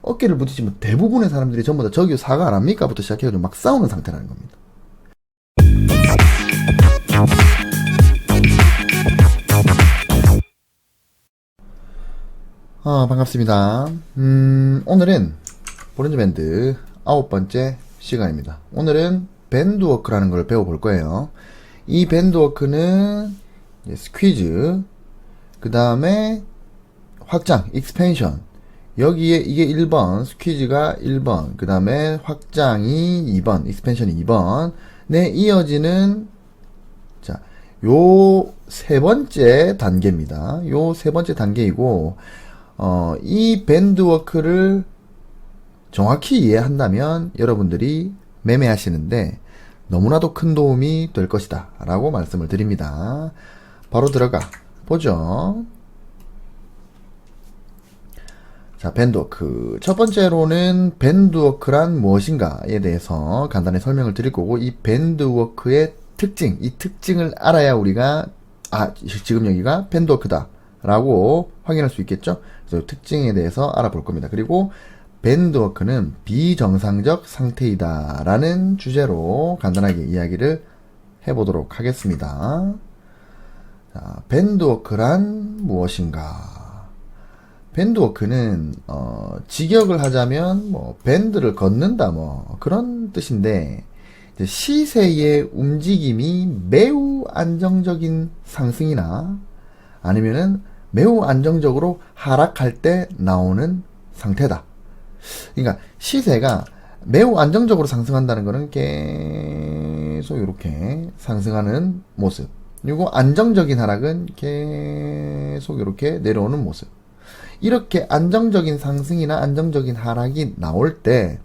어깨를 부딪히면 대부분의 사람들이 전부 다 저기 사과 안 합니까? 부터 시작해가지고 막 싸우는 상태라는 겁니다. 반갑습니다. 오늘은 보른즈 밴드 9번째 시간입니다. 오늘은 밴드워크라는 걸 배워볼 거예요. 이 밴드워크는 스퀴즈, 그 다음에 확장, 익스펜션, 여기에 이게 1번, 스퀴즈가 1번, 그 다음에 확장이 2번, 익스펜션이 2번에 이어지는, 자, 요 세 번째 단계입니다. 요 세 번째 단계이고, 이 밴드워크를 정확히 이해한다면 여러분들이 매매하시는데 너무나도 큰 도움이 될 것이다 라고 말씀을 드립니다. 바로 들어가 보죠. 자, 밴드워크. 첫 번째로는 밴드워크란 무엇인가에 대해서 간단히 설명을 드릴 거고, 이 밴드워크의 특징, 이 특징을 알아야 우리가 지금 여기가 밴드워크다 라고 확인할 수 있겠죠. 그래서 특징에 대해서 알아볼 겁니다. 그리고 밴드워크는 비정상적 상태이다 라는 주제로 간단하게 이야기를 해보도록 하겠습니다. 자, 밴드워크란 무엇인가? 밴드워크는 직역을 하자면 뭐 밴드를 걷는다 뭐 그런 뜻인데, 시세의 움직임이 매우 안정적인 상승이나 아니면은 매우 안정적으로 하락할 때 나오는 상태다. 그러니까 시세가 매우 안정적으로 상승한다는 것은 계속 이렇게 상승하는 모습, 그리고 안정적인 하락은 계속 이렇게 내려오는 모습. 이렇게 안정적인 상승이나 안정적인 하락이 나올 때,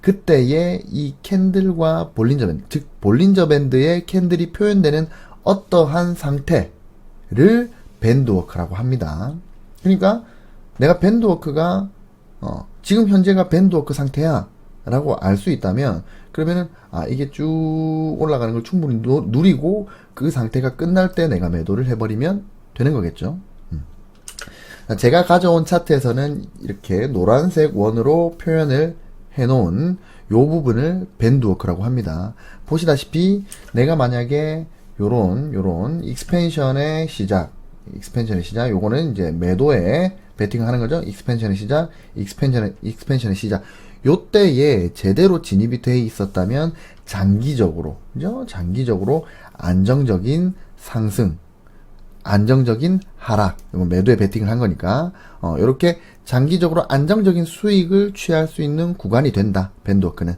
그때의 이 캔들과 볼린저 밴드, 즉 볼린저 밴드의 캔들이 표현되는 어떠한 상태를 밴드워크라고 합니다. 그러니까 내가 밴드워크가 지금 현재가 밴드워크 상태야 라고 알 수 있다면, 그러면은 이게 쭉 올라가는 걸 충분히 누리고 그 상태가 끝날 때 내가 매도를 해버리면 되는 거겠죠. 제가 가져온 차트에서는 이렇게 노란색 원으로 표현을 해놓은 요 부분을 밴드워크라고 합니다. 보시다시피 내가 만약에 요런 익스펜션의 시작, 요거는 이제 매도에 베팅을 하는 거죠. 익스펜션의 시작, 익스펜션의 시작. 요때에 제대로 진입이 돼 있었다면 장기적으로, 그죠? 장기적으로 안정적인 상승, 안정적인 하락, 매도에 베팅을 한 거니까 이렇게 장기적으로 안정적인 수익을 취할 수 있는 구간이 된다, 밴드워크는.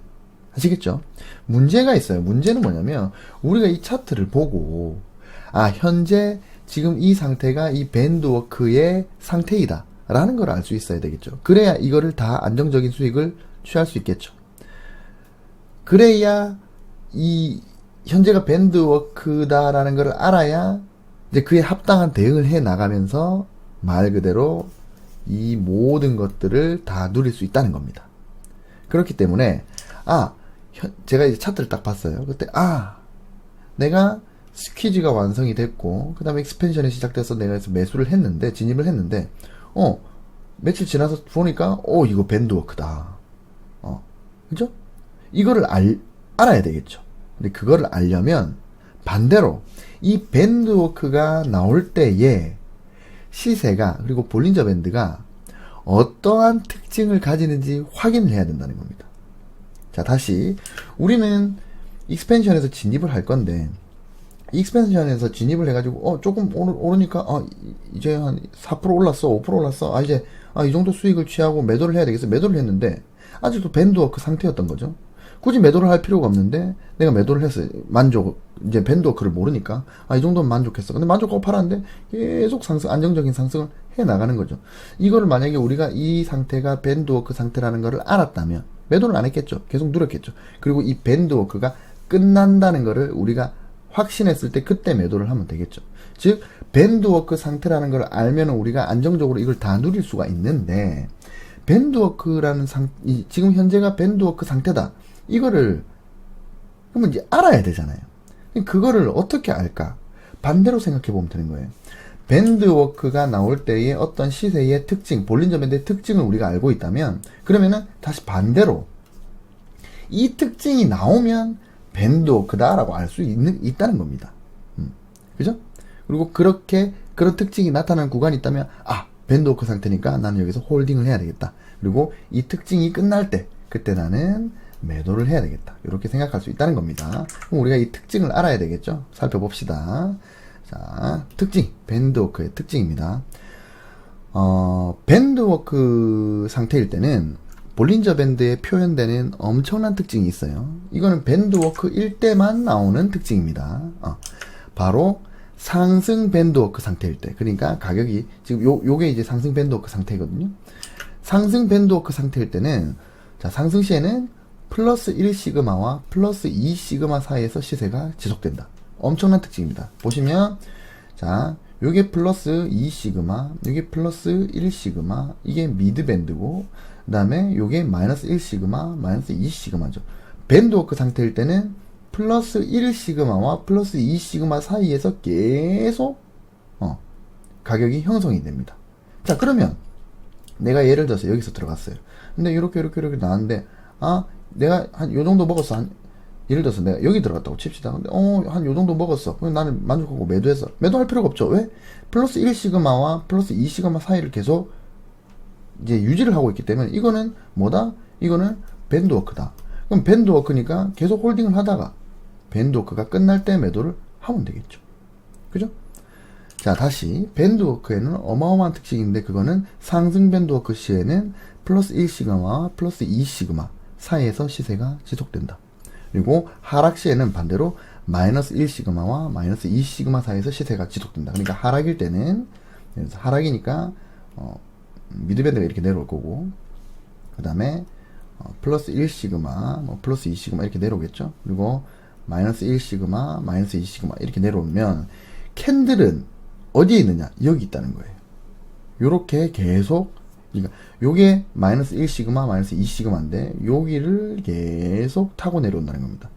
아시겠죠? 문제가 있어요. 문제는 뭐냐면 우리가 이 차트를 보고 현재 지금 이 상태가 이 밴드워크의 상태이다 라는 걸 알 수 있어야 되겠죠. 그래야 이거를 다 안정적인 수익을 취할 수 있겠죠. 그래야 이 현재가 밴드워크다라는 걸 알아야 이제 그에 합당한 대응을 해 나가면서 말 그대로 이 모든 것들을 다 누릴 수 있다는 겁니다. 그렇기 때문에 제가 이제 차트를 딱 봤어요. 그때 내가 스퀴즈가 완성이 됐고, 그 다음에 익스펜션이 시작돼서 내가 매수를 했는데, 진입을 했는데, 며칠 지나서 보니까 이거 밴드워크다. 그죠? 이거를 알아야 되겠죠. 근데 그거를 알려면 반대로 이 밴드워크가 나올 때에 시세가, 그리고 볼린저 밴드가 어떠한 특징을 가지는지 확인을 해야 된다는 겁니다. 자, 다시 우리는 익스펜션에서 진입을 할 건데, 익스펜션에서 진입을 해가지고 조금 오르니까 이제 한 4% 올랐어, 5% 올랐어, 이제 이 정도 수익을 취하고 매도를 해야 되겠어. 매도를 했는데 아직도 밴드워크 상태였던 거죠. 굳이 매도를 할 필요가 없는데 내가 매도를 했어요. 이제 밴드워크를 모르니까 이 정도면 만족했어. 근데 만족하고 팔았는데 계속 상승, 안정적인 상승을 해 나가는 거죠. 이거를 만약에 우리가 이 상태가 밴드워크 상태라는 거를 알았다면 매도를 안 했겠죠. 계속 누렸겠죠. 그리고 이 밴드워크가 끝난다는 거를 우리가 확신했을 때 그때 매도를 하면 되겠죠. 즉 밴드워크 상태라는 걸 알면 우리가 안정적으로 이걸 다 누릴 수가 있는데, 밴드워크라는 지금 현재가 밴드워크 상태다, 이거를 그러면 이제 알아야 되잖아요. 그거를 어떻게 알까? 반대로 생각해 보면 되는 거예요. 밴드워크가 나올 때의 어떤 시세의 특징, 볼린저 밴드의 특징을 우리가 알고 있다면, 그러면은 다시 반대로 이 특징이 나오면 밴드워크다라고 알 수 있다는 겁니다. 그죠? 그리고 그런 특징이 나타나는 구간이 있다면, 밴드워크 상태니까 나는 여기서 홀딩을 해야 되겠다. 그리고 이 특징이 끝날 때, 그때 나는 매도를 해야 되겠다. 이렇게 생각할 수 있다는 겁니다. 그럼 우리가 이 특징을 알아야 되겠죠? 살펴봅시다. 자, 특징. 밴드워크의 특징입니다. 밴드워크 상태일 때는 볼린저 밴드에 표현되는 엄청난 특징이 있어요. 이거는 밴드워크일 때만 나오는 특징입니다. 바로 상승 밴드워크 상태일 때. 그러니까 가격이 지금 요게 이제 상승 밴드워크 상태거든요. 상승 밴드워크 상태일 때는, 자, 상승 시에는 플러스 1시그마와 플러스 2시그마 사이에서 시세가 지속된다. 엄청난 특징입니다. 보시면, 자, 요게 플러스 2시그마, 요게 플러스 1시그마, 이게 미드 밴드고, 그 다음에 요게 마이너스 1시그마, 마이너스 2시그마죠. 밴드워크 상태일 때는 플러스 1시그마와 플러스 2시그마 사이에서 계속 가격이 형성이 됩니다. 자, 그러면 내가 예를 들어서 여기서 들어갔어요. 근데 이렇게 나왔는데, 내가 한 요 정도 먹었어. 예를 들어서 내가 여기 들어갔다고 칩시다. 근데 한 요 정도 먹었어. 그럼 나는 만족하고 매도했어. 매도할 필요가 없죠. 왜? 플러스 1시그마와 플러스 2시그마 사이를 계속 이제 유지를 하고 있기 때문에 이거는 뭐다? 이거는 밴드워크다. 그럼 밴드워크니까 계속 홀딩을 하다가 밴드워크가 끝날 때 매도를 하면 되겠죠. 그죠? 자, 다시 밴드워크에는 어마어마한 특징인데, 그거는 상승 밴드워크 시에는 플러스 1시그마와 플러스 2시그마 사이에서 시세가 지속된다. 그리고 하락 시에는 반대로 마이너스 1시그마와 마이너스 2시그마 사이에서 시세가 지속된다. 그러니까 하락일 때는, 하락이니까 미드밴드가 이렇게 내려올 거고, 그 다음에 플러스 1시그마, 플러스 2시그마 이렇게 내려오겠죠. 그리고 마이너스 1시그마, 마이너스 2시그마 이렇게 내려오면 캔들은 어디에 있느냐? 여기 있다는 거예요. 요렇게 계속, 그러니까 요게 마이너스 1시그마, 마이너스 2시그마인데 여기를 계속 타고 내려온다는 겁니다.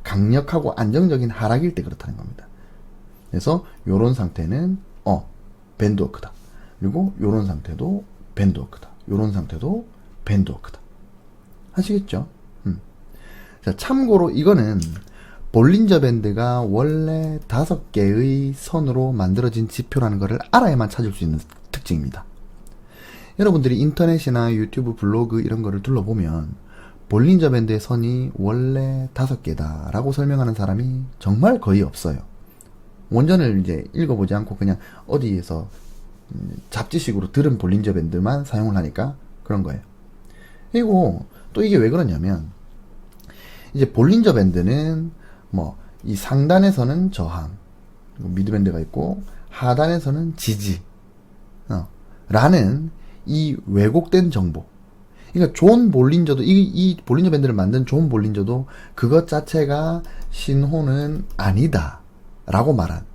강력하고 안정적인 하락일 때 그렇다는 겁니다. 그래서 요런 상태는 밴드워크다. 그리고 요런 상태도 밴드워크다. 요런 상태도 밴드워크다. 아시겠죠? 자, 참고로 이거는 볼린저 밴드가 원래 5개의 선으로 만들어진 지표라는 것을 알아야만 찾을 수 있는 특징입니다. 여러분들이 인터넷이나 유튜브 블로그 이런 거를 둘러보면 볼린저 밴드의 선이 원래 5개다 라고 설명하는 사람이 정말 거의 없어요. 원전을 이제 읽어보지 않고 그냥 어디에서 잡지식으로 들은 볼린저 밴드만 사용을 하니까 그런 거예요. 그리고 또 이게 왜 그러냐면, 이제 볼린저 밴드는 이 상단에서는 저항, 미드밴드가 있고 하단에서는 지지 라는 이 왜곡된 정보. 그러니까 존 볼린저도 이 볼린저 밴드를 만든 존 볼린저도 그것 자체가 신호는 아니다 라고 말한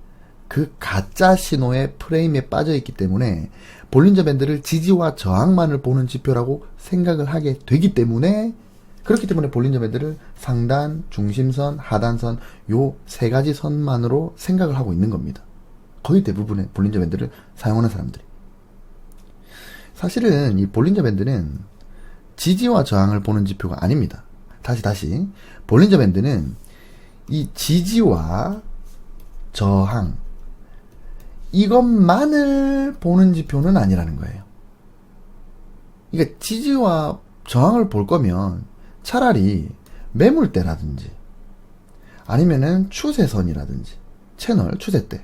그 가짜 신호의 프레임에 빠져 있기 때문에 볼린저 밴드를 지지와 저항만을 보는 지표라고 생각을 하게 되기 때문에, 그렇기 때문에 볼린저 밴드를 상단, 중심선, 하단선 요 3가지 선만으로 생각을 하고 있는 겁니다. 거의 대부분의 볼린저 밴드를 사용하는 사람들이. 사실은 이 볼린저 밴드는 지지와 저항을 보는 지표가 아닙니다. 다시 볼린저 밴드는 이 지지와 저항 이것만을 보는 지표는 아니라는 거예요. 그러니까 지지와 저항을 볼 거면 차라리 매물대라든지 아니면은 추세선이라든지 채널 추세대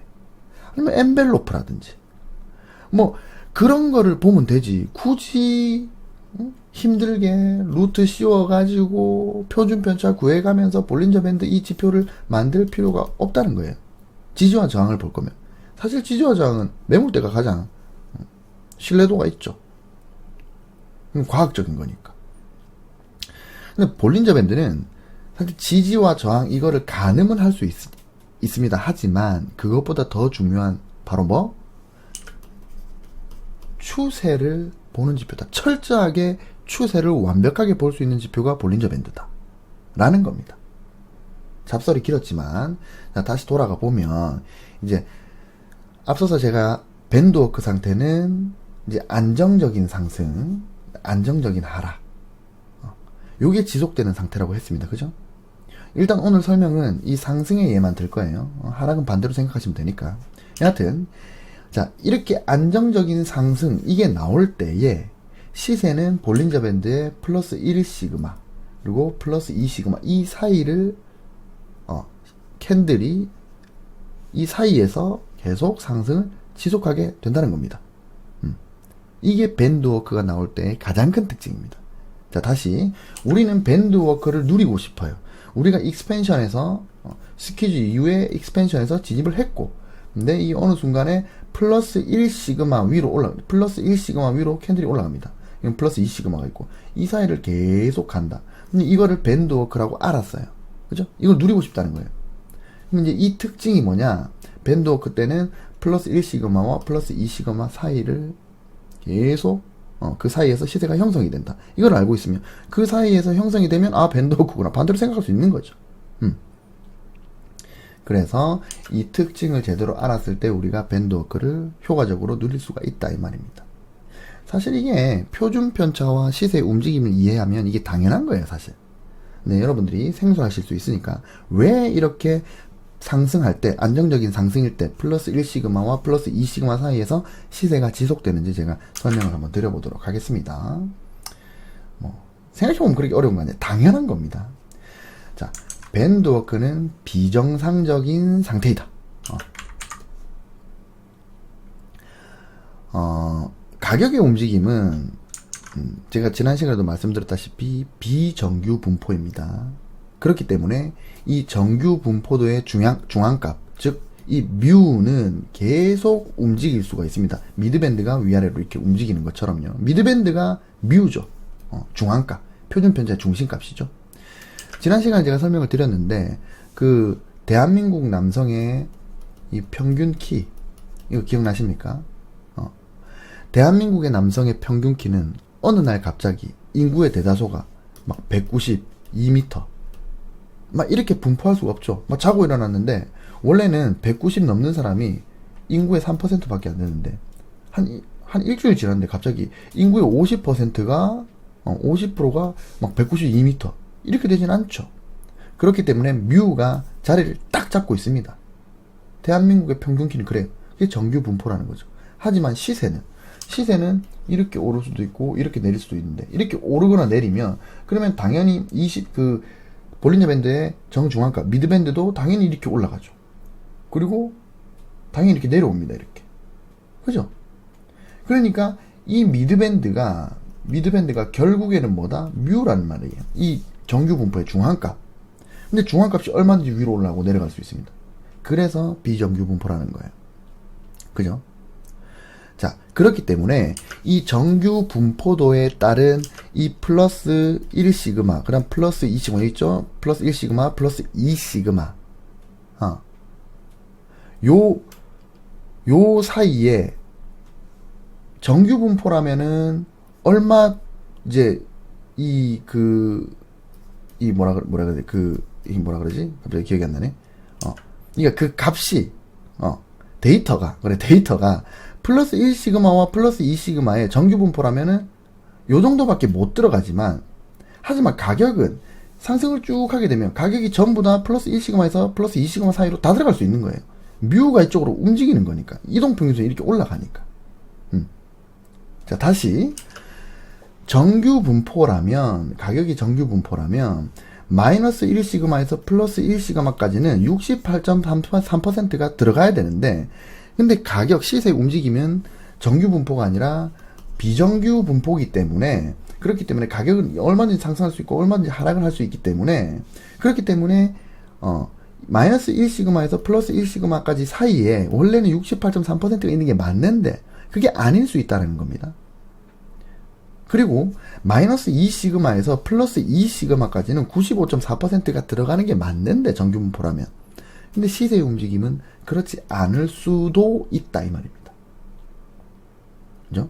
아니면 엔벨로프라든지 그런 거를 보면 되지. 굳이 힘들게 루트 씌워가지고 표준 편차 구해가면서 볼린저 밴드 이 지표를 만들 필요가 없다는 거예요. 지지와 저항을 볼 거면. 사실 지지와 저항은 매물대가 가장 신뢰도가 있죠. 과학적인 거니까. 근데 볼린저 밴드는 사실 지지와 저항 이거를 가늠은 할 수 있습니다. 하지만 그것보다 더 중요한 바로 추세를 보는 지표다. 철저하게 추세를 완벽하게 볼 수 있는 지표가 볼린저 밴드다 라는 겁니다. 잡설이 길었지만, 자, 다시 돌아가 보면 이제 앞서서 제가 밴드워크 상태는 이제 안정적인 상승, 안정적인 하락. 요게 지속되는 상태라고 했습니다. 그죠? 일단 오늘 설명은 이 상승의 예만 들 거예요. 하락은 반대로 생각하시면 되니까. 여하튼, 자, 이렇게 안정적인 상승, 이게 나올 때에 시세는 볼린저 밴드의 플러스 1시그마, 그리고 플러스 2시그마, 이 사이를, 캔들이 이 사이에서 계속 상승을 지속하게 된다는 겁니다. 이게 밴드워크가 나올 때의 가장 큰 특징입니다. 자, 다시 우리는 밴드워크를 누리고 싶어요. 우리가 익스펜션에서 스퀴즈 이후에 익스펜션에서 진입을 했고, 근데 이 어느 순간에 플러스 1시그마 위로 플러스 1시그마 위로 캔들이 올라갑니다. 이건 플러스 2시그마가 있고, 이 사이를 계속 간다. 근데 이거를 밴드워크라고 알았어요. 그죠? 이걸 누리고 싶다는 거예요. 이제 이 특징이 뭐냐? 밴드워크 때는 플러스 1시그마와 플러스 2시그마 사이를 계속 그 사이에서 시세가 형성이 된다. 이걸 알고 있으면 그 사이에서 형성이 되면 밴드워크구나. 반대로 생각할 수 있는 거죠. 그래서 이 특징을 제대로 알았을 때 우리가 밴드워크를 효과적으로 누릴 수가 있다 이 말입니다. 사실 이게 표준 편차와 시세의 움직임을 이해하면 이게 당연한 거예요, 사실. 네, 여러분들이 생소하실 수 있으니까 왜 이렇게 상승할 때, 안정적인 상승일 때 플러스 1시그마와 플러스 2시그마 사이에서 시세가 지속되는지 제가 설명을 한번 드려보도록 하겠습니다. 생각해보면 그렇게 어려운 거 아니에요. 당연한 겁니다. 자, 밴드워크는 비정상적인 상태이다. 가격의 움직임은 제가 지난 시간에도 말씀드렸다시피 비정규 분포입니다. 그렇기 때문에 이 정규 분포도의 중앙값, 즉 이 뮤는 계속 움직일 수가 있습니다. 미드밴드가 위아래로 이렇게 움직이는 것처럼요. 미드밴드가 뮤죠. 중앙값, 표준편차의 중심값이죠. 지난 시간에 제가 설명을 드렸는데 그 대한민국 남성의 이 평균 키, 이거 기억나십니까? 대한민국의 남성의 평균 키는 어느 날 갑자기 인구의 대다수가 막 192m 막 이렇게 분포할 수가 없죠. 막 자고 일어났는데 원래는 190 넘는 사람이 인구의 3% 밖에 안 되는데 한 일주일 지났는데 갑자기 인구의 50%가 50%가 막 192m 이렇게 되진 않죠. 그렇기 때문에 뮤가 자리를 딱 잡고 있습니다. 대한민국의 평균 키는 그래요. 그게 정규 분포라는 거죠. 하지만 시세는 이렇게 오를 수도 있고 이렇게 내릴 수도 있는데, 이렇게 오르거나 내리면 그러면 당연히 볼린저 밴드의 정중앙값 미드밴드도 당연히 이렇게 올라가죠. 그리고 당연히 이렇게 내려옵니다. 이렇게. 그죠? 그러니까 이 미드밴드가 결국에는 뭐다? 뮤라는 말이에요. 이 정규 분포의 중앙값. 근데 중앙값이 얼마든지 위로 올라가고 내려갈 수 있습니다. 그래서 비정규 분포라는 거예요. 그죠? 자, 그렇기 때문에 이 정규 분포도에 따른 이 플러스 1시그마, 그다음 플러스 2시그마 있죠? 플러스 1시그마, 플러스 2시그마. 요 사이에 정규 분포라면은 얼마 이제 뭐라 그러지? 갑자기 기억이 안 나네. 그러니까 그 값이 데이터가 플러스 1시그마와 플러스 2시그마의 정규 분포라면은 요 정도밖에 못 들어가지만, 하지만 가격은 상승을 쭉 하게 되면 가격이 전부 다 플러스 1시그마에서 플러스 2시그마 사이로 다 들어갈 수 있는 거예요. 뮤가 이쪽으로 움직이는 거니까. 이동평균선이 이렇게 올라가니까. 자, 다시 정규 분포라면, 가격이 정규 분포라면 마이너스 1시그마에서 플러스 1시그마까지는 68.3%가 들어가야 되는데, 근데 가격 시세 움직이면 정규 분포가 아니라 비정규 분포이기 때문에, 그렇기 때문에 가격은 얼마든지 상승할 수 있고 얼마든지 하락을 할 수 있기 때문에, 그렇기 때문에 마이너스 1시그마에서 플러스 1시그마까지 사이에 원래는 68.3%가 있는 게 맞는데 그게 아닐 수 있다는 겁니다. 그리고 마이너스 2시그마에서 플러스 2시그마까지는 95.4%가 들어가는 게 맞는데, 정규 분포라면. 근데 시세의 움직임은 그렇지 않을 수도 있다 이 말입니다. 그죠?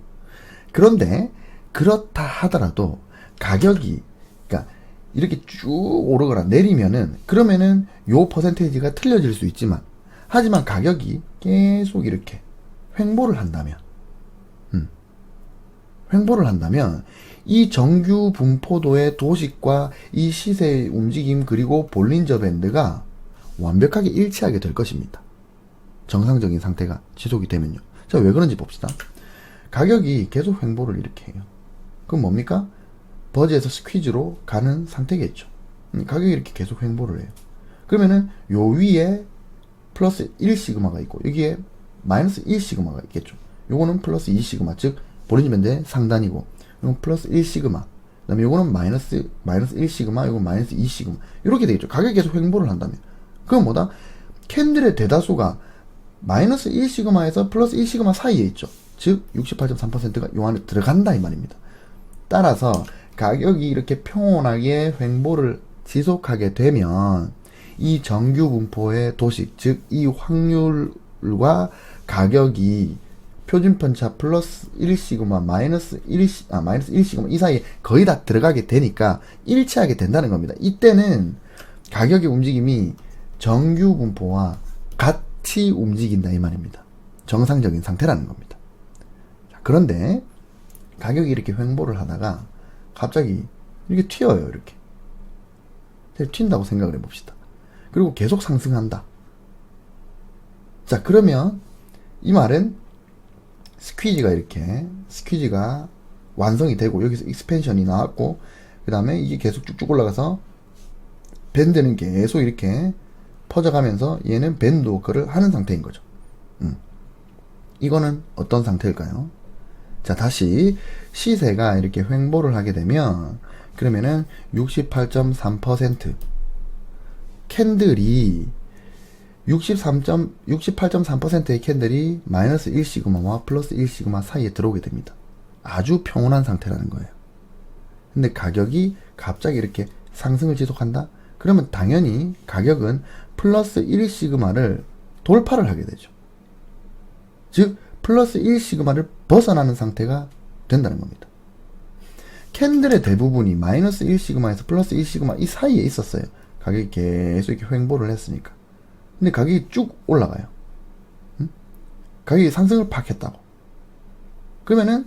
그런데 그렇다 하더라도 가격이, 그러니까 이렇게 쭉 오르거나 내리면은, 그러면은 요 퍼센테이지가 틀려질 수 있지만, 하지만 가격이 계속 이렇게 횡보를 한다면, 횡보를 한다면 이 정규 분포도의 도식과 이 시세의 움직임 그리고 볼린저 밴드가 완벽하게 일치하게 될 것입니다. 정상적인 상태가 지속이 되면요. 자, 왜 그런지 봅시다. 가격이 계속 횡보를 이렇게 해요. 그럼 뭡니까? 버즈에서 스퀴즈로 가는 상태겠죠. 가격이 이렇게 계속 횡보를 해요. 그러면은 요 위에 플러스 1시그마가 있고 여기에 마이너스 1시그마가 있겠죠. 요거는 플러스 2시그마, 즉 볼린저 밴드의 상단이고 이건 플러스 1시그마, 그 다음에 요거는 마이너스 1시그마, 요건 마이너스 2시그마 이렇게 되겠죠. 가격이 계속 횡보를 한다면. 그건 뭐다? 캔들의 대다수가 마이너스 1시그마에서 플러스 1시그마 사이에 있죠. 즉 68.3%가 요 안에 들어간다 이 말입니다. 따라서 가격이 이렇게 평온하게 횡보를 지속하게 되면 이 정규 분포의 도식, 즉 이 확률과 가격이 표준편차 플러스 1시그마 마이너스 1시그마 이 사이에 거의 다 들어가게 되니까 일치하게 된다는 겁니다. 이때는 가격의 움직임이 정규 분포와 같이 움직인다 이 말입니다. 정상적인 상태라는 겁니다. 자, 그런데 가격이 이렇게 횡보를 하다가 갑자기 이렇게 튀어요. 이렇게 튄다고 생각을 해봅시다. 그리고 계속 상승한다. 자, 그러면 이 말은 스퀴즈가 완성이 되고 여기서 익스펜션이 나왔고 그 다음에 이게 계속 쭉쭉 올라가서 밴드는 계속 이렇게 퍼져가면서 얘는 밴드 워크를 하는 상태인 거죠. 이거는 어떤 상태일까요? 자, 다시 시세가 이렇게 횡보를 하게 되면 그러면은 68.3% 캔들이 68.3%의 캔들이 마이너스 1시그마와 플러스 1시그마 사이에 들어오게 됩니다. 아주 평온한 상태라는 거예요. 근데 가격이 갑자기 이렇게 상승을 지속한다? 그러면 당연히 가격은 플러스 1시그마를 돌파를 하게 되죠. 즉 플러스 1시그마를 벗어나는 상태가 된다는 겁니다. 캔들의 대부분이 마이너스 1시그마에서 플러스 1시그마 이 사이에 있었어요. 가격이 계속 이렇게 횡보를 했으니까. 근데 가격이 쭉 올라가요. 가격이 상승을 팍 했다고. 그러면은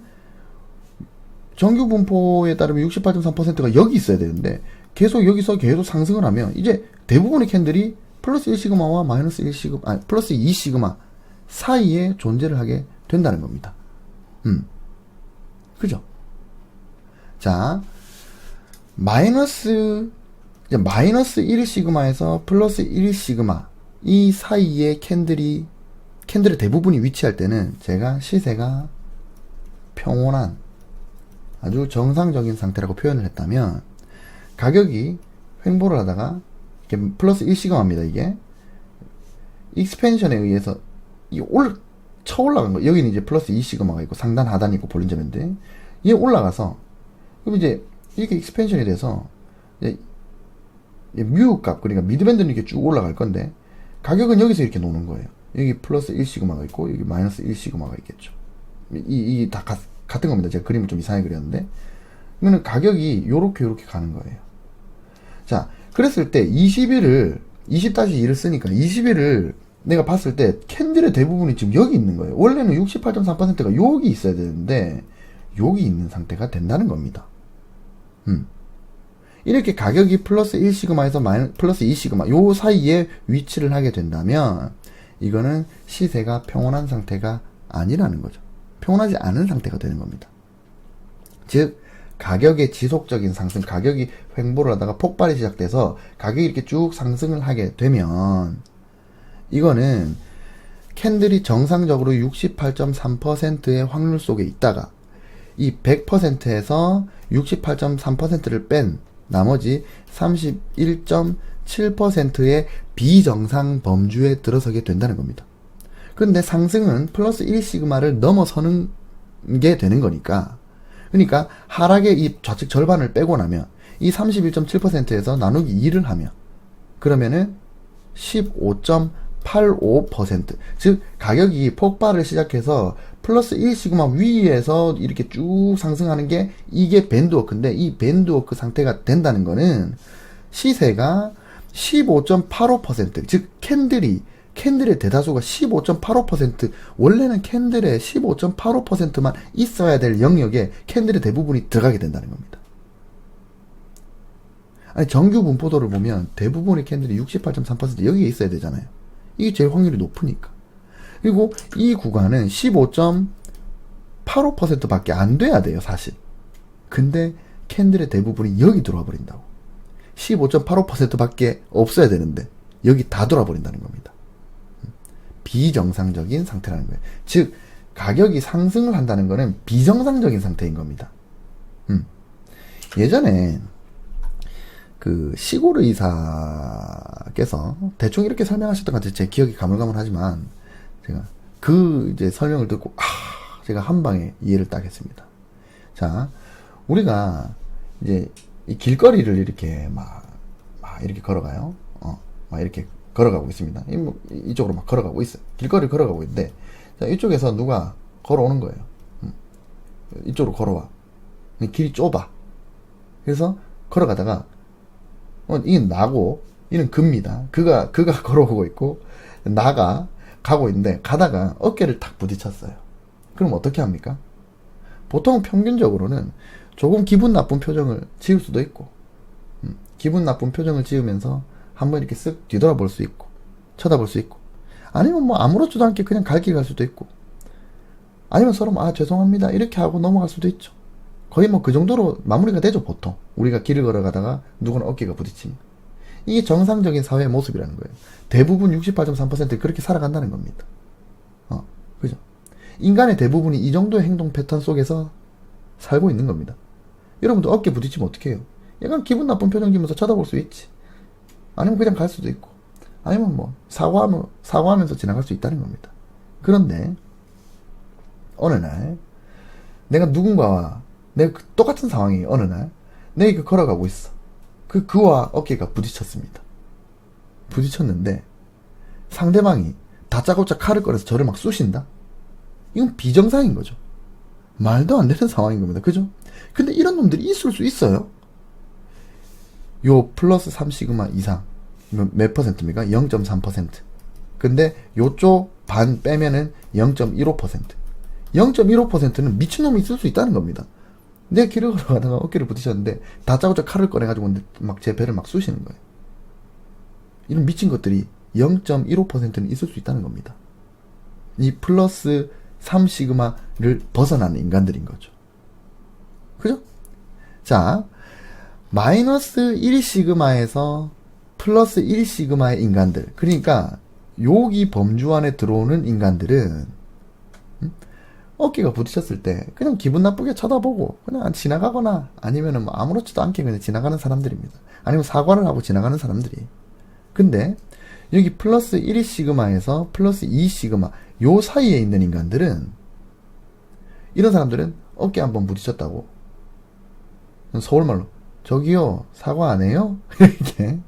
정규 분포에 따르면 68.3%가 여기 있어야 되는데 계속 여기서 계속 상승을 하면 이제 대부분의 캔들이 플러스 1시그마와 마이너스 1시그마, 아니 플러스 2시그마 사이에 존재를 하게 된다는 겁니다. 그죠? 자, 마이너스 1시그마에서 플러스 1시그마 이 사이에 캔들의 대부분이 위치할 때는 제가 시세가 평온한 아주 정상적인 상태라고 표현을 했다면 가격이 횡보를 하다가 이렇게 플러스 1시그마입니다. 이게 익스펜션에 의해서 쳐 올라간 거. 여기는 이제 플러스 2시그마가 있고 상단 하단이 있고 볼린저 밴드. 얘 올라가서 그럼 이제 이렇게 익스펜션이 돼서 뮤 값, 그러니까 미드밴드는 이렇게 쭉 올라갈 건데 가격은 여기서 이렇게 노는 거예요. 여기 플러스 1시그마가 있고 여기 마이너스 1시그마가 있겠죠. 이 다 같은 겁니다. 제가 그림을 좀 이상하게 그렸는데 이거는 가격이 요렇게 가는 거예요. 자, 그랬을 때 20-2를 쓰니까 20일을 내가 봤을 때 캔들의 대부분이 지금 여기 있는 거예요. 원래는 68.3%가 여기 있어야 되는데 여기 있는 상태가 된다는 겁니다. 이렇게 가격이 플러스 1시그마에서 플러스 2시그마 요 사이에 위치를 하게 된다면 이거는 시세가 평온한 상태가 아니라는 거죠. 평온하지 않은 상태가 되는 겁니다. 즉 가격의 지속적인 상승, 가격이 횡보를 하다가 폭발이 시작돼서 가격이 이렇게 쭉 상승을 하게 되면 이거는 캔들이 정상적으로 68.3%의 확률 속에 있다가 이 100%에서 68.3%를 뺀 나머지 31.7%의 비정상 범주에 들어서게 된다는 겁니다. 그런데 상승은 플러스 1시그마를 넘어서는 게 되는 거니까, 그러니까 하락의 이 좌측 절반을 빼고 나면 이 31.7%에서 나누기 2를 하면 그러면은 15.85%, 즉 가격이 폭발을 시작해서 플러스 1시그마 위에서 이렇게 쭉 상승하는 게 이게 밴드워크인데, 이 밴드워크 상태가 된다는 거는 시세가 15.85%, 즉 캔들이 캔들의 대다수가 15.85%, 원래는 캔들의 15.85%만 있어야 될 영역에 캔들의 대부분이 들어가게 된다는 겁니다. 아니, 정규 분포도를 보면 대부분의 캔들이 68.3% 여기에 있어야 되잖아요. 이게 제일 확률이 높으니까. 그리고 이 구간은 15.85% 밖에 안 돼야 돼요, 사실. 근데 캔들의 대부분이 여기 들어와 버린다고. 15.85% 밖에 없어야 되는데 여기 다 들어와 버린다는 겁니다. 비정상적인 상태라는 거예요. 즉, 가격이 상승을 한다는 거는 비정상적인 상태인 겁니다. 예전에 그 시골 의사께서 대충 이렇게 설명하셨던 것 같아요. 제 기억이 가물가물하지만 제가 그 이제 설명을 듣고 제가 한 방에 이해를 딱 했습니다. 자, 우리가 이제 이 길거리를 이렇게 막 이렇게 걸어가요. 막 이렇게 걸어가고 있습니다. 이쪽으로 막 걸어가고 있어요. 길거리를 걸어가고 있는데, 자, 이쪽에서 누가 걸어오는 거예요. 이쪽으로 걸어와. 길이 좁아. 그래서 걸어가다가 이는 나고 이는 그입니다. 그가 걸어오고 있고 나가 가고 있는데 가다가 어깨를 탁 부딪혔어요. 그럼 어떻게 합니까? 보통 평균적으로는 조금 기분 나쁜 표정을 지을 수도 있고, 기분 나쁜 표정을 지으면서 한번 이렇게 쓱 뒤돌아볼 수 있고, 쳐다볼 수 있고, 아니면 뭐 아무렇지도 않게 그냥 갈 길 갈 수도 있고, 아니면 서로 죄송합니다 이렇게 하고 넘어갈 수도 있죠. 거의 뭐 그 정도로 마무리가 되죠, 보통. 우리가 길을 걸어가다가 누구나 어깨가 부딪히면. 이게 정상적인 사회의 모습이라는 거예요. 대부분 68.3% 그렇게 살아간다는 겁니다. 그죠? 인간의 대부분이 이 정도의 행동 패턴 속에서 살고 있는 겁니다. 여러분도 어깨 부딪히면 어떻게 해요? 약간 기분 나쁜 표정 지면서 쳐다볼 수 있지. 아니면 그냥 갈 수도 있고, 아니면 뭐 사과하면서 지나갈 수 있다는 겁니다. 그런데 어느 날 내가 누군가와 내가 똑같은 상황이 어느 날 내가 걸어가고 있어. 그와 어깨가 부딪혔습니다. 부딪혔는데 상대방이 다짜고짜 칼을 꺼내서 저를 막 쑤신다? 이건 비정상인 거죠. 말도 안 되는 상황인 겁니다. 그죠? 근데 이런 놈들이 있을 수 있어요. 요 플러스 3시그마 이상 몇 퍼센트입니까? 0.3%. 근데 요쪽 반 빼면은 0.15%. 0.15%는 미친놈이 있을 수 있다는 겁니다. 내가 길을 걸어가다가 어깨를 부딪혔는데 다짜고짜 칼을 꺼내가지고 막 제 배를 막 쑤시는 거예요. 이런 미친 것들이 0.15%는 있을 수 있다는 겁니다. 이 플러스 3시그마를 벗어나는 인간들인 거죠. 그죠? 자, 마이너스 1시그마에서 플러스 1시그마의 인간들, 그러니까 여기 범주 안에 들어오는 인간들은 어깨가 부딪혔을 때 그냥 기분 나쁘게 쳐다보고 그냥 지나가거나 아니면은 뭐 아무렇지도 않게 그냥 지나가는 사람들입니다. 아니면 사과를 하고 지나가는 사람들이. 근데 여기 플러스 1시그마에서 플러스 2시그마 요 사이에 있는 인간들은, 이런 사람들은 어깨 한번 부딪혔다고 서울말로 저기요 사과 안 해요? 이렇게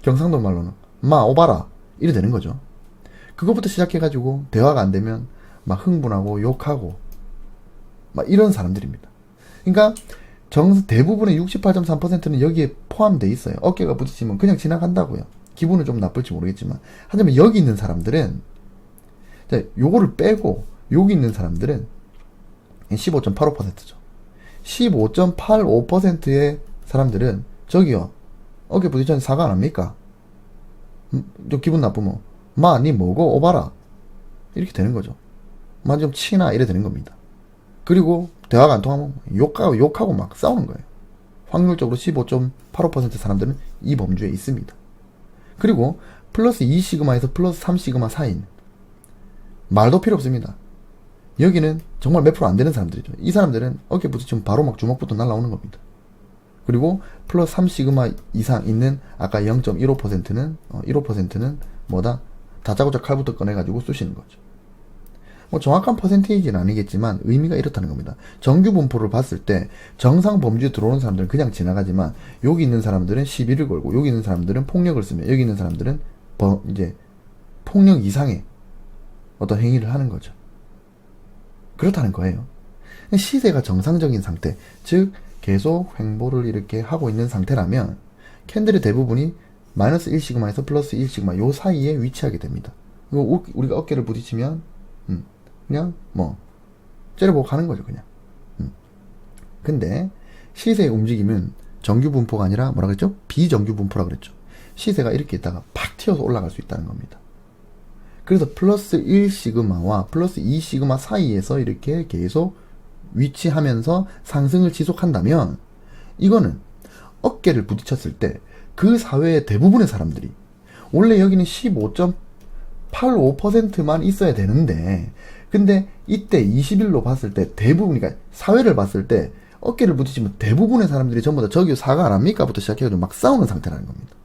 경상도 말로는 마 오바라 이래 되는 거죠. 그것부터 시작해가지고 대화가 안 되면 막 흥분하고 욕하고 막 이런 사람들입니다. 그러니까 대부분의 68.3%는 여기에 포함되어 있어요. 어깨가 부딪히면 그냥 지나간다고요. 기분은 좀 나쁠지 모르겠지만, 하지만 여기 있는 사람들은, 요거를 빼고 여기 있는 사람들은 15.85%죠. 15.85%의 사람들은 저기요 어깨 부딪혔는데 사과 안 합니까? 좀 기분 나쁘면 니 뭐고 오바라 이렇게 되는 거죠. 좀 치나 이래 되는 겁니다. 그리고 대화가 안 통하면 욕하고 막 싸우는 거예요. 확률적으로 15.85% 사람들은 이 범주에 있습니다. 그리고 플러스 2시그마에서 플러스 3시그마 사이인, 말도 필요 없습니다. 여기는 정말 몇 프로 안 되는 사람들이죠. 이 사람들은 어깨 부딪히면 바로 막 주먹부터 날라오는 겁니다. 그리고 플러스 3시그마 이상 있는 아까 0.15%는 15%는 뭐다? 다짜고짜 칼부터 꺼내가지고 쑤시는 거죠. 뭐 정확한 퍼센테이지는 아니겠지만 의미가 이렇다는 겁니다. 정규 분포를 봤을 때 정상 범주에 들어오는 사람들은 그냥 지나가지만, 여기 있는 사람들은 시비를 걸고, 여기 있는 사람들은 폭력을 쓰며, 여기 있는 사람들은 이제 폭력 이상의 어떤 행위를 하는 거죠. 그렇다는 거예요. 시세가 정상적인 상태, 즉 계속 횡보를 이렇게 하고 있는 상태라면 캔들의 대부분이 마이너스 1시그마에서 플러스 1시그마 요 사이에 위치하게 됩니다. 이거 우리가 어깨를 부딪히면 그냥 뭐 째려보고 가는 거죠, 그냥. 근데 시세의 움직임은 정규 분포가 아니라 뭐라 그랬죠? 비정규 분포라 그랬죠. 시세가 이렇게 있다가 팍 튀어서 올라갈 수 있다는 겁니다. 그래서 플러스 1시그마와 플러스 2시그마 사이에서 이렇게 계속 위치하면서 상승을 지속한다면 이거는 어깨를 부딪혔을 때 그 사회의 대부분의 사람들이 원래 여기는 15.85%만 있어야 되는데 근데 이때 20일로 봤을 때 대부분, 그러니까 사회를 봤을 때 어깨를 부딪히면 대부분의 사람들이 전부 다 저기 사과 안 합니까? 부터 시작해가지고 막 싸우는 상태라는 겁니다.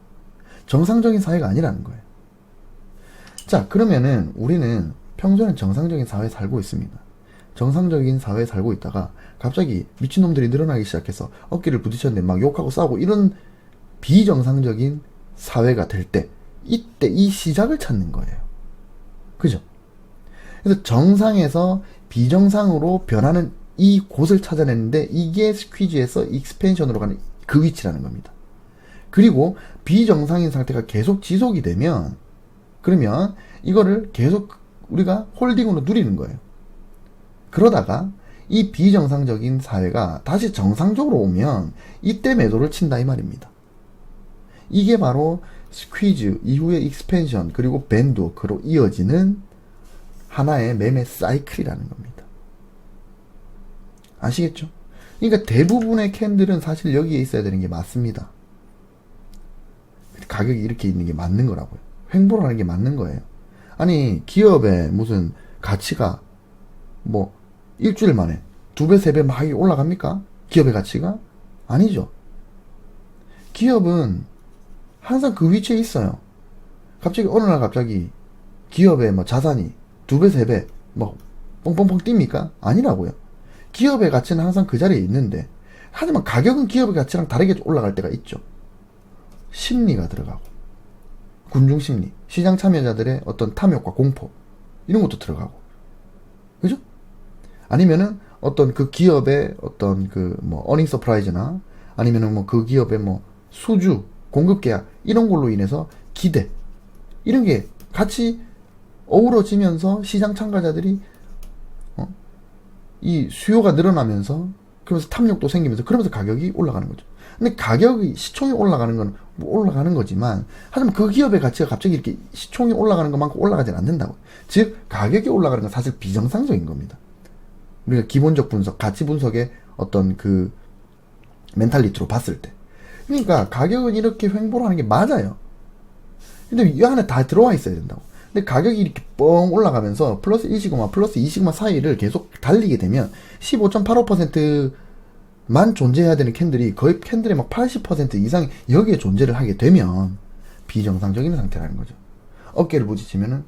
정상적인 사회가 아니라는 거예요. 자, 그러면은 우리는 평소에는 정상적인 사회에 살고 있습니다. 정상적인 사회에 살고 있다가 갑자기 미친놈들이 늘어나기 시작해서 어깨를 부딪혔는데 막 욕하고 싸우고 이런 비정상적인 사회가 될 때 이때 이 시작을 찾는 거예요. 그죠? 그래서 정상에서 비정상으로 변하는 이 곳을 찾아내는데 이게 스퀴즈에서 익스펜션으로 가는 그 위치라는 겁니다. 그리고 비정상인 상태가 계속 지속이 되면 그러면 이거를 계속 우리가 홀딩으로 누리는 거예요. 그러다가 이 비정상적인 사회가 다시 정상적으로 오면 이때 매도를 친다 이 말입니다. 이게 바로 스퀴즈 이후의 익스펜션 그리고 밴드워크로 이어지는 하나의 매매 사이클이라는 겁니다. 아시겠죠? 그러니까 대부분의 캔들은 사실 여기에 있어야 되는 게 맞습니다. 가격이 이렇게 있는 게 맞는 거라고요. 횡보라는 게 맞는 거예요. 아니 기업의 무슨 가치가 뭐 일주일 만에 2배 3배 막 올라갑니까? 기업의 가치가? 아니죠. 기업은 항상 그 위치에 있어요. 갑자기 어느 날 갑자기 기업의 뭐 자산이 2배 3배 뭐 뻥뻥뻥 뜁니까? 아니라고요. 기업의 가치는 항상 그 자리에 있는데 하지만 가격은 기업의 가치랑 다르게 올라갈 때가 있죠. 심리가 들어가고 군중심리, 시장 참여자들의 어떤 탐욕과 공포 이런 것도 들어가고 그죠? 아니면은 어떤 그 기업의 어떤 그 뭐 어닝 서프라이즈나 아니면은 뭐 그 기업의 뭐 수주, 공급 계약 이런 걸로 인해서 기대 이런 게 같이 어우러지면서 시장 참가자들이 이 수요가 늘어나면서 그러면서 탐욕도 생기면서 그러면서 가격이 올라가는 거죠. 근데 가격이 시총이 올라가는 건 뭐 올라가는 거지만 하지만 그 기업의 가치가 갑자기 이렇게 시총이 올라가는 것만큼 올라가진 않는다고. 즉 가격이 올라가는 건 사실 비정상적인 겁니다. 우리가 기본적 분석, 가치 분석의 어떤 그 멘탈리티로 봤을 때. 그러니까 가격은 이렇게 횡보를 하는 게 맞아요. 근데 이 안에 다 들어와 있어야 된다고. 근데 가격이 이렇게 뻥 올라가면서 플러스 1시그마, 플러스 2시그마 사이를 계속 달리게 되면 15.85%만 존재해야 되는 캔들이 거의 캔들의 막 80% 이상 여기에 존재를 하게 되면 비정상적인 상태라는 거죠. 어깨를 부딪히면은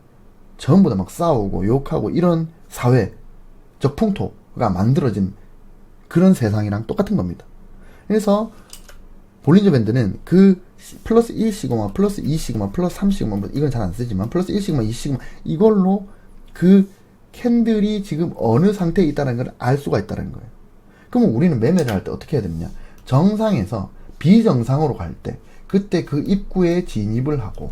전부 다 막 싸우고 욕하고 이런 사회적 풍토가 만들어진 그런 세상이랑 똑같은 겁니다. 그래서 볼린저 밴드는 그 플러스 1시그마, 플러스 2시그마, 플러스 3시그마 이건 잘 안 쓰지만 플러스 1시그마, 2시그마 이걸로 그 캔들이 지금 어느 상태에 있다는 걸 알 수가 있다는 거예요. 그러면 우리는 매매를 할 때 어떻게 해야 되느냐? 정상에서 비정상으로 갈 때 그때 그 입구에 진입을 하고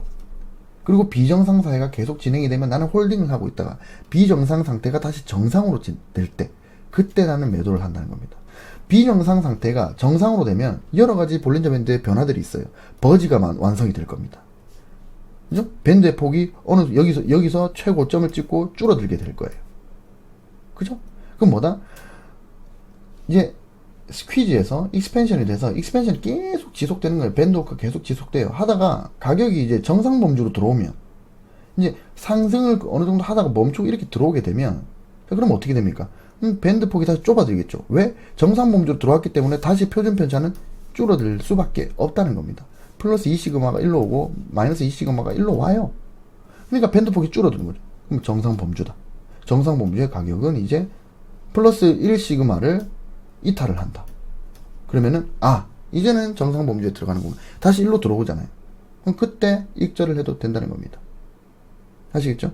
그리고 비정상 사회가 계속 진행이 되면 나는 홀딩을 하고 있다가 비정상 상태가 다시 정상으로 될 때 그때 나는 매도를 한다는 겁니다. 비정상 상태가 정상으로 되면 여러 가지 볼린저 밴드의 변화들이 있어요. 버지가 완성이 될 겁니다. 그죠? 밴드의 폭이 여기서 최고점을 찍고 줄어들게 될 거예요. 그죠? 그럼 뭐다? 이제 스퀴즈에서 익스펜션이 돼서 익스펜션이 계속 지속되는 거예요. 밴드워크가 계속 지속돼요. 하다가 가격이 이제 정상 범주로 들어오면 이제 상승을 어느 정도 하다가 멈추고 이렇게 들어오게 되면 그럼 어떻게 됩니까? 밴드 폭이 다시 좁아들겠죠. 왜? 정상 범주로 들어왔기 때문에 다시 표준 편차는 줄어들 수밖에 없다는 겁니다. 플러스 2시그마가 일로 오고 마이너스 2시그마가 일로 와요. 그러니까 밴드 폭이 줄어드는 거죠. 그럼 정상 범주다. 정상 범주의 가격은 이제 플러스 1시그마를 이탈을 한다. 그러면은 이제는 정상 범주에 들어가는 거면 다시 일로 들어오잖아요. 그럼 그때 익절을 해도 된다는 겁니다. 아시겠죠?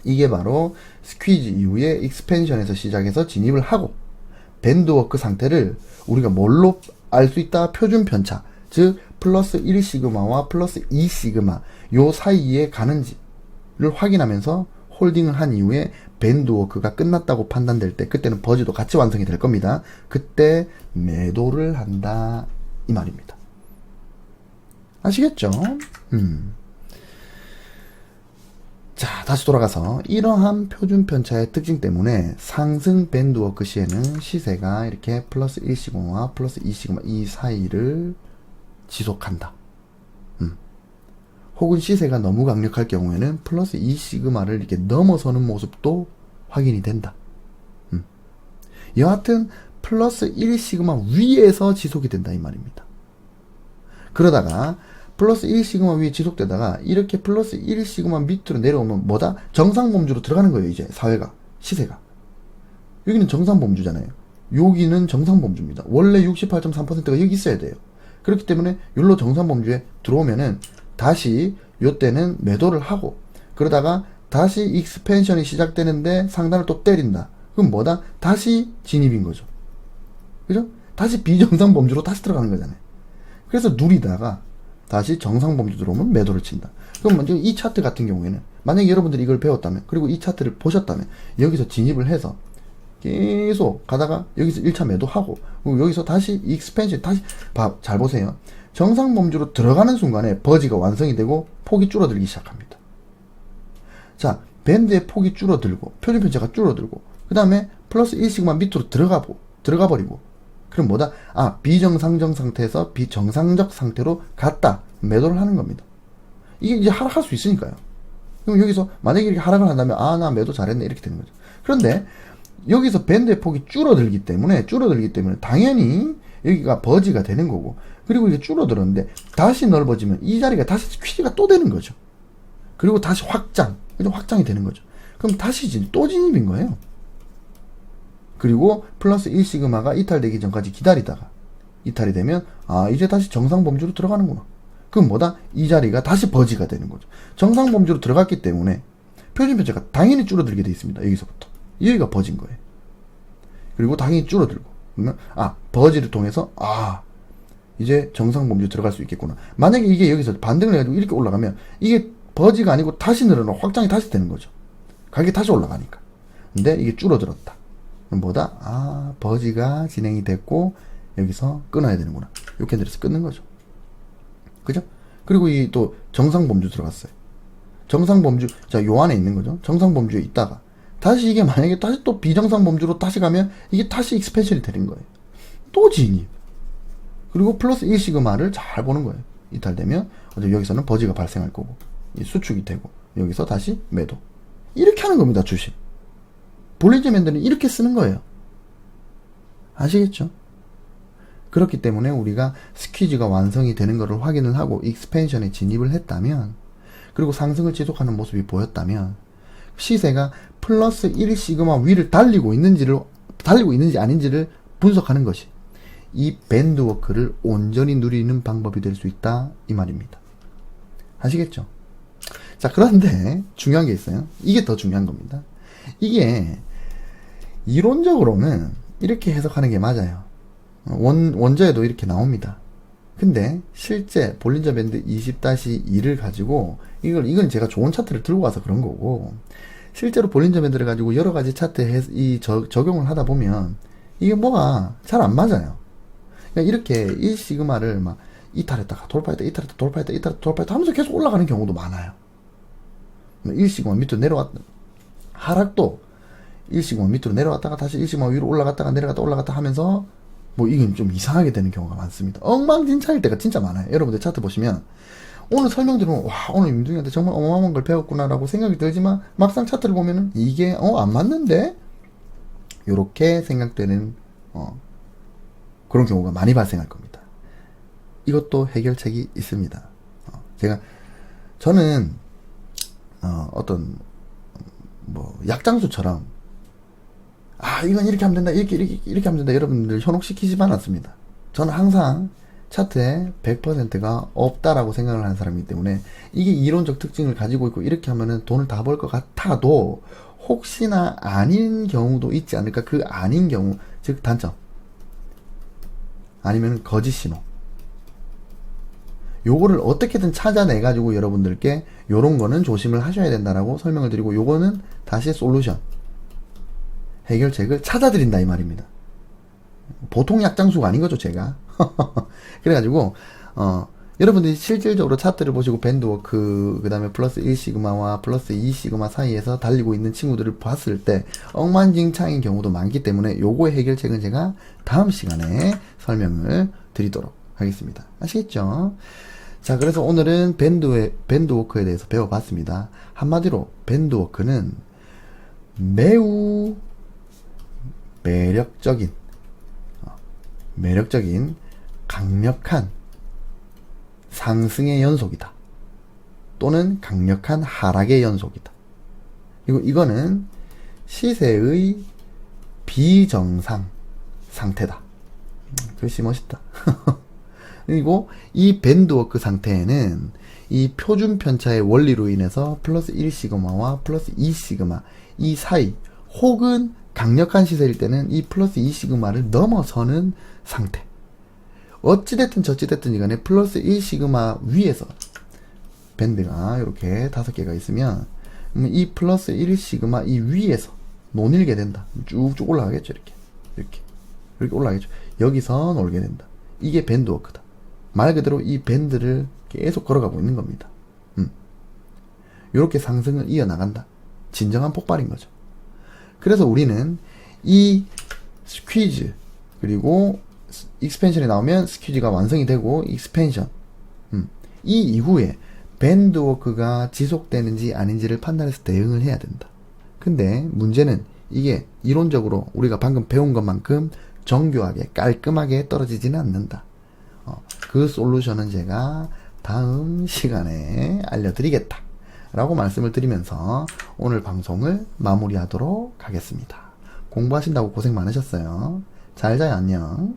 이게 바로 스퀴즈 이후에 익스펜션에서 시작해서 진입을 하고 밴드워크 상태를 우리가 뭘로 알 수 있다? 표준 편차, 즉 플러스 1시그마와 플러스 2시그마 요 사이에 가는지를 확인하면서 홀딩을 한 이후에 밴드워크가 끝났다고 판단될 때, 그때는 버즈도 같이 완성이 될 겁니다. 그때 매도를 한다 이 말입니다. 아시겠죠? 자, 다시 돌아가서 이러한 표준 편차의 특징 때문에 상승 밴드워크 시에는 시세가 이렇게 플러스 1시그마와 플러스 2시그마 이 사이를 지속한다. 혹은 시세가 너무 강력할 경우에는 플러스 2시그마를 이렇게 넘어서는 모습도 확인이 된다. 여하튼 플러스 1시그마 위에서 지속이 된다 이 말입니다. 그러다가 플러스 1시그마 위에 지속되다가 이렇게 플러스 1시그마 밑으로 내려오면 뭐다? 정상범주로 들어가는 거예요. 이제 사회가, 시세가. 여기는 정상범주잖아요. 여기는 정상범주입니다. 원래 68.3%가 여기 있어야 돼요. 그렇기 때문에 여기로 정상범주에 들어오면은 다시 요때는 매도를 하고, 그러다가 다시 익스펜션이 시작되는데 상단을 또 때린다. 그럼 뭐다? 다시 진입인 거죠. 그죠? 다시 비정상범주로 다시 들어가는 거잖아요. 그래서 누리다가 다시 정상범주 들어오면 매도를 친다. 그럼 먼저 이 차트 같은 경우에는 만약에 여러분들이 이걸 배웠다면, 그리고 이 차트를 보셨다면 여기서 진입을 해서 계속 가다가 여기서 1차 매도하고, 그리고 여기서 다시 익스펜션, 다시 잘 보세요. 정상범주로 들어가는 순간에 버지가 완성이 되고 폭이 줄어들기 시작합니다. 자, 밴드의 폭이 줄어들고 표준 편차가 줄어들고 그 다음에 플러스 1시그마 밑으로 들어가 버리고, 그럼 뭐다? 아, 비정상적 상태에서 비정상적 상태로 갔다. 매도를 하는 겁니다. 이게 이제 하락할 수 있으니까요. 그럼 여기서 만약에 이렇게 하락을 한다면 아, 나 매도 잘했네 이렇게 되는 거죠. 그런데 여기서 밴드의 폭이 줄어들기 때문에 당연히 여기가 버지가 되는 거고, 그리고 이게 줄어들었는데 다시 넓어지면 이 자리가 다시 퀴즈가 또 되는 거죠. 그리고 다시 확장이 되는 거죠. 그럼 다시 또 진입인 거예요. 그리고 플러스 1시그마가 이탈되기 전까지 기다리다가 이탈이 되면 아, 이제 다시 정상범주로 들어가는구나. 그럼 뭐다? 이 자리가 다시 버지가 되는 거죠. 정상범주로 들어갔기 때문에 표준 편차가 당연히 줄어들게 돼 있습니다. 여기서부터 여기가 버진 거예요. 그리고 당연히 줄어들고, 그러면 아, 버지를 통해서 아, 이제 정상범주 들어갈 수 있겠구나. 만약에 이게 여기서 반등을 해가지고 이렇게 올라가면 이게 버지가 아니고 다시 늘어나 확장이 다시 되는 거죠. 가격이 다시 올라가니까. 근데 이게 줄어들었다. 그럼 뭐다? 아, 버지가 진행이 됐고 여기서 끊어야 되는구나. 요 캔들에서 끊는 거죠. 그죠? 그리고 이 또 정상범주 들어갔어요. 정상범주, 자, 요 안에 있는 거죠. 정상범주에 있다가 다시 이게 만약에 다시 또 비정상범주로 다시 가면 이게 다시 익스펜션이 되는 거예요. 또 진입. 그리고 플러스 1시그마를 잘 보는 거예요. 이탈되면 여기서는 버지가 발생할 거고 수축이 되고 여기서 다시 매도. 이렇게 하는 겁니다. 주식. 볼린저 밴드는 이렇게 쓰는 거예요. 아시겠죠? 그렇기 때문에 우리가 스퀴즈가 완성이 되는 것을 확인을 하고 익스펜션에 진입을 했다면, 그리고 상승을 지속하는 모습이 보였다면 시세가 플러스 1시그마 위를 달리고 있는지 아닌지를 분석하는 것이 이 밴드워크를 온전히 누리는 방법이 될 수 있다 이 말입니다. 아시겠죠? 자, 그런데 중요한 게 있어요. 이게 더 중요한 겁니다. 이게 이론적으로는 이렇게 해석하는 게 맞아요. 원저에도 이렇게 나옵니다. 근데 실제 볼린저 밴드 20-2를 가지고 이건 제가 좋은 차트를 들고 와서 그런 거고, 실제로 볼린저 밴드를 가지고 여러 가지 차트에 적용을 하다 보면 이게 뭐가 잘 안 맞아요. 그러니까 이렇게 1시그마를 막 이탈했다가 돌파했다 하면서 계속 올라가는 경우도 많아요. 1시그마 밑으로 내려왔다. 하락도 1시그마 밑으로 내려왔다가 다시 1시그마 위로 올라갔다가 내려갔다 하면서 뭐 이건 좀 이상하게 되는 경우가 많습니다. 엉망진창일 때가 진짜 많아요. 여러분들 차트 보시면 오늘 설명 들으면 와, 오늘 임중이한테 정말 어마어마한 걸 배웠구나라고 생각이 들지만 막상 차트를 보면은 이게 안 맞는데? 요렇게 생각되는 그런 경우가 많이 발생할 겁니다. 이것도 해결책이 있습니다. 저는 어떤 뭐 약장수처럼 이건 이렇게 하면 된다, 이렇게 하면 된다, 여러분들 현혹시키지만 않습니다. 저는 항상 차트에 100%가 없다라고 생각을 하는 사람이기 때문에 이게 이론적 특징을 가지고 있고 이렇게 하면은 돈을 다 벌 것 같아도 혹시나 아닌 경우도 있지 않을까. 그 아닌 경우, 즉 단점, 아니면 거짓 신호, 요거를 어떻게든 찾아내가지고 여러분들께 요런 거는 조심을 하셔야 된다라고 설명을 드리고, 요거는 다시 솔루션, 해결책을 찾아드린다 이 말입니다. 보통 약장수가 아닌 거죠, 제가. 그래가지고, 여러분들이 실질적으로 차트를 보시고 밴드워크, 그 다음에 플러스 1시그마와 플러스 2시그마 사이에서 달리고 있는 친구들을 봤을 때 엉망진창인 경우도 많기 때문에 요거의 해결책은 제가 다음 시간에 설명을 드리도록 하겠습니다. 아시겠죠? 자, 그래서 오늘은 밴드워크에 대해서 배워봤습니다. 한마디로 밴드워크는 매우 매력적인 강력한 상승의 연속이다. 또는 강력한 하락의 연속이다. 그리고 이거는 시세의 비정상 상태다. 글씨 멋있다. 그리고 이 밴드워크 상태에는 이 표준 편차의 원리로 인해서 플러스 1시그마와 플러스 2시그마 이 사이, 혹은 강력한 시세일 때는 이 플러스 2시그마를 넘어서는 상태. 어찌됐든 저찌됐든 이간에 플러스 1시그마 위에서 밴드가 이렇게 5개가 있으면 이 플러스 1시그마 이 위에서 논일게 된다. 쭉쭉 올라가겠죠. 이렇게 올라가겠죠. 여기서 놀게 된다. 이게 밴드워크다. 말 그대로 이 밴드를 계속 걸어가고 있는 겁니다. 이렇게 상승을 이어나간다. 진정한 폭발인 거죠. 그래서 우리는 이 스퀴즈, 그리고 익스펜션이 나오면 스퀴즈가 완성이 되고 익스펜션, 이 이후에 밴드워크가 지속되는지 아닌지를 판단해서 대응을 해야 된다. 근데 문제는 이게 이론적으로 우리가 방금 배운 것만큼 정교하게 깔끔하게 떨어지지는 않는다. 그 솔루션은 제가 다음 시간에 알려드리겠다 라고 말씀을 드리면서 오늘 방송을 마무리하도록 하겠습니다. 공부하신다고 고생 많으셨어요. 잘 자요. 안녕.